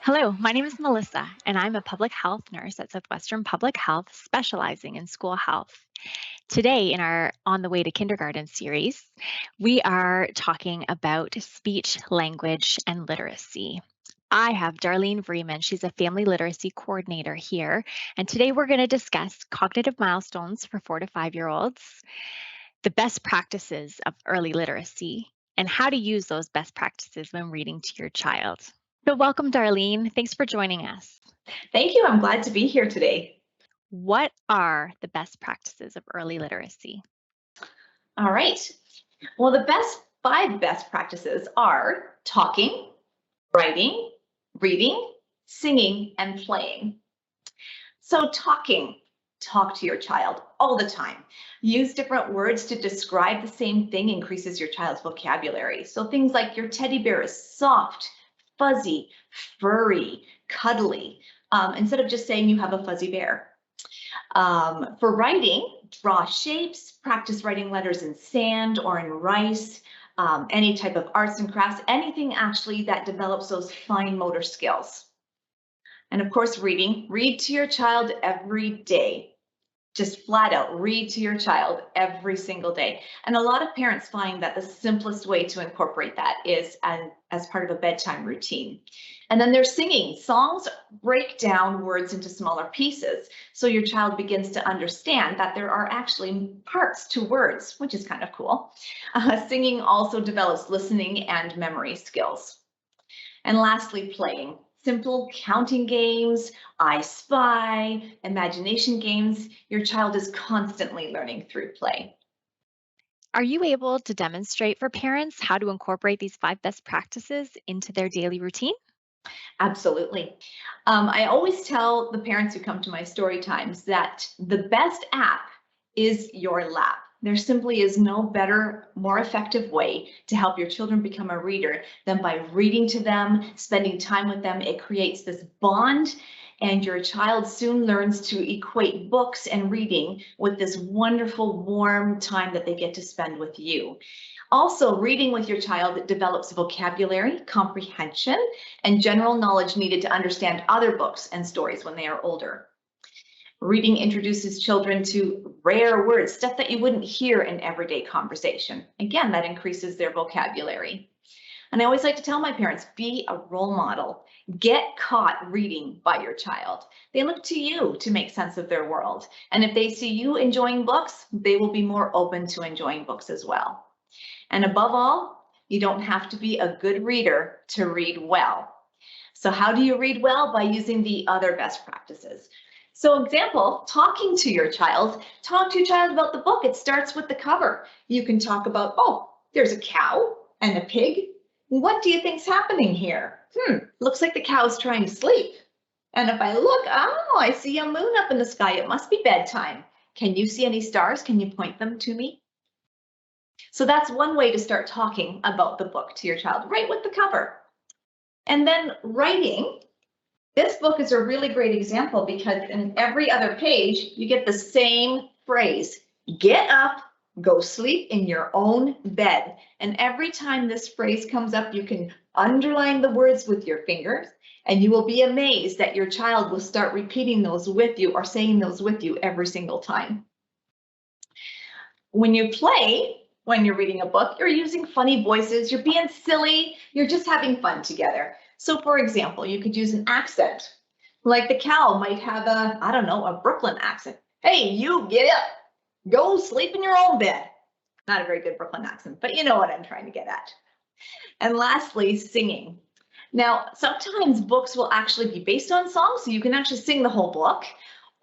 Hello, my name is Melissa, and I'm a public health nurse at Southwestern Public Health, specializing in school health. Today, in our On the Way to Kindergarten series, we are talking about speech, language, and literacy. I have Darlene Vreman. She's a family literacy coordinator here. And today we're going to discuss cognitive milestones for 4 to 5 year olds, the best practices of early literacy, and how to use those best practices when reading to your child. So, welcome, Darlene. Thanks for joining us. Thank you. I'm glad to be here today. What are the best practices of early literacy? All right. Well, the five best practices are talking, writing, reading, singing, and playing. So, talk to your child all the time. Use different words to describe the same thing increases your child's vocabulary. So, things like your teddy bear is soft, fuzzy, furry, cuddly, instead of just saying you have a fuzzy bear. For writing, draw shapes, practice writing letters in sand or in rice, any type of arts and crafts, anything actually that develops those fine motor skills. And of course, read to your child every day. Just flat out read to your child every single day. And a lot of parents find that the simplest way to incorporate that is as part of a bedtime routine. And then there's singing. Songs break down words into smaller pieces. So your child begins to understand that there are actually parts to words, which is kind of cool. Singing also develops listening and memory skills. And lastly, playing. Simple counting games, I Spy, imagination games. Your child is constantly learning through play. Are you able to demonstrate for parents how to incorporate these 5 best practices into their daily routine? Absolutely. I always tell the parents who come to my story times that the best app is your lap. There simply is no better, more effective way to help your children become a reader than by reading to them, spending time with them. It creates this bond, and your child soon learns to equate books and reading with this wonderful, warm time that they get to spend with you. Also, reading with your child develops vocabulary, comprehension, and general knowledge needed to understand other books and stories when they are older. Reading introduces children to rare words, stuff that you wouldn't hear in everyday conversation. Again, that increases their vocabulary. And I always like to tell my parents, be a role model. Get caught reading by your child. They look to you to make sense of their world. And if they see you enjoying books, they will be more open to enjoying books as well. And above all, you don't have to be a good reader to read well. So how do you read well? By using the other best practices. So example, talking to your child, talk to your child about the book. It starts with the cover. You can talk about, oh, there's a cow and a pig. What do you think's happening here? Looks like the cow's trying to sleep. And if I look, oh, I see a moon up in the sky. It must be bedtime. Can you see any stars? Can you point them to me? So that's one way to start talking about the book to your child, right with the cover. And then writing. This book is a really great example because in every other page, you get the same phrase, get up, go sleep in your own bed. And every time this phrase comes up, you can underline the words with your fingers, and you will be amazed that your child will start repeating those with you or saying those with you every single time. When you play, when you're reading a book, you're using funny voices, you're being silly, you're just having fun together. So for example, you could use an accent. Like the cow might have a Brooklyn accent. Hey, you get up, go sleep in your own bed. Not a very good Brooklyn accent, but you know what I'm trying to get at. And lastly, singing. Now, sometimes books will actually be based on songs, so you can actually sing the whole book.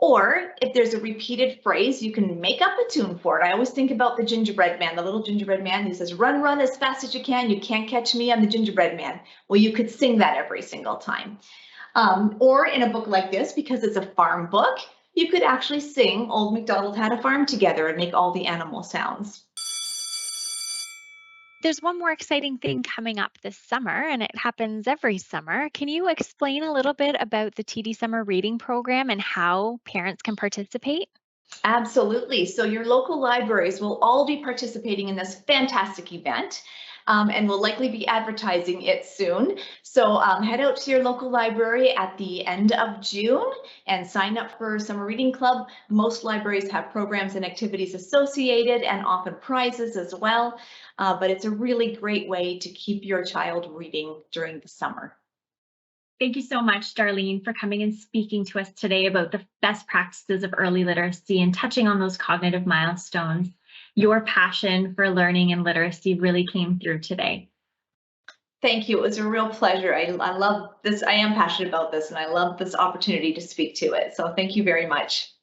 Or if there's a repeated phrase, you can make up a tune for it. I always think about the gingerbread man, the little gingerbread man who says, run, run as fast as you can't catch me, I'm the gingerbread man. Well, you could sing that every single time. Or in a book like this, because it's a farm book, you could actually sing Old MacDonald Had a Farm Together and make all the animal sounds. There's one more exciting thing coming up this summer, and it happens every summer. Can you explain a little bit about the TD Summer Reading Program and how parents can participate? Absolutely. So your local libraries will all be participating in this fantastic event. and we'll likely be advertising it soon. So head out to your local library at the end of June and sign up for Summer Reading Club. Most libraries have programs and activities associated and often prizes as well, but it's a really great way to keep your child reading during the summer. Thank you so much, Darlene, for coming and speaking to us today about the best practices of early literacy and touching on those cognitive milestones. Your passion for learning and literacy really came through today. Thank you. It was a real pleasure. I love this. I am passionate about this, and I love this opportunity to speak to it. So thank you very much.